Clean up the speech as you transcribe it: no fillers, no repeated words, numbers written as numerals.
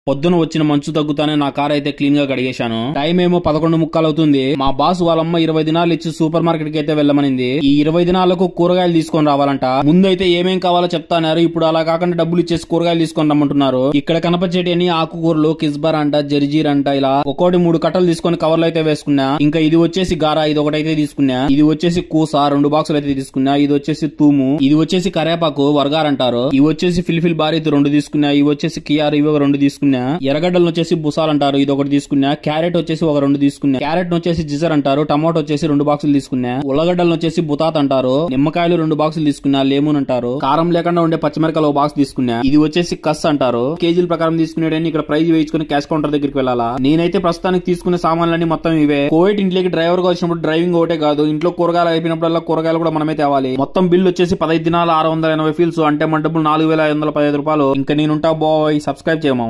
పొద్దున వచ్చిన మంచు తగ్గుతానే నా కార్ అయితే క్లీన్ గా కడిగేశాను. టైం ఏమో 11:45 అవుతుంది. మా బాస్ వాళ్ళమ్మ 20 దినాలు ఇచ్చి సూపర్ మార్కెట్ కి అయితే వెళ్ళమనింది. ఈ 20 దినాలకు కూరగాయలు తీసుకొని రావాలంట. ముందైతే ఏమేం కావాలో చెప్తాన్నారు. ఇప్పుడు అలా కాకుండా డబ్బులు ఇచ్చేసి కూరగాయలు తీసుకొని రమ్మంటున్నారు. ఇక్కడ కనపచ్చేటి అన్ని ఆకుకూరలు, కిస్బర్ అంట, జర్జీర్ అంట, ఇలా ఒక్కోటి 3 కట్టలు తీసుకొని కవర్లు అయితే వేసుకున్నా. ఇంకా ఇది వచ్చేసి గారా, ఇది ఒకటైతే తీసుకున్నా. ఇది వచ్చేసి కూస 2 బాక్సులు అయితే తీసుకున్నా. ఇది వచ్చేసి తూము, ఇది వచ్చేసి కరేపాకు, వర్గార్ అంటారు. ఇవి వచ్చేసి ఫిల్ఫిల్ బారీత్ 2 తీసుకున్నా. ఇవి వచ్చేసి కియార్, ఇవి 2 తీసుకున్నా. ఎర్రగడ్డలు వచ్చేసి బుసాలు అంటారు, ఇది ఒకటి తీసుకున్నా. క్యారెట్ వచ్చేసి 2 తీసుకున్నా. క్యారెట్ వచ్చేసి జిజర్ అంటారు. టమాటో వచ్చేసి 2 బాక్సులు తీసుకున్నా. ఉల్లగడ్డలు వచ్చేసి బుతాత్ అంటారు. నిమ్మకాయలు 2 బాక్సులు తీసుకున్నా. లేమూన్ అంటారు. కారం లేకుండా ఉండే పచ్చిమిరకాయలు 1 బాక్స్ తీసుకున్నా. ఇది వచ్చేసి కస్ అంటారు. కేజీల ప్రకారం తీసుకునేటని ఇక్కడ ప్రైజ్ వేయించుకుని క్యాష్ కౌంటర్ దగ్గరికి వెళ్ళాలా. నేనైతే ప్రస్తుతానికి తీసుకునే సామాన్లన్నీ మొత్తం ఇవే. కోవిడ్ ఇంట్లోకి డ్రైవర్ గా వచ్చినప్పుడు డ్రైవింగ్ ఒకటే కాదు, ఇంట్లో కూరగాయలు అయిపోయినప్పుడల్లా కూరగాయలు కూడా మనమే తేవాలి. మొత్తం బిల్ వచ్చేసి 15 దినాల 680 ఫీల్స్, అంటే మన డబ్బులు 4515 రూపాయలు. ఇంకా నేనుంటా బాయ్. సబ్స్క్రైబ్ చేయమా.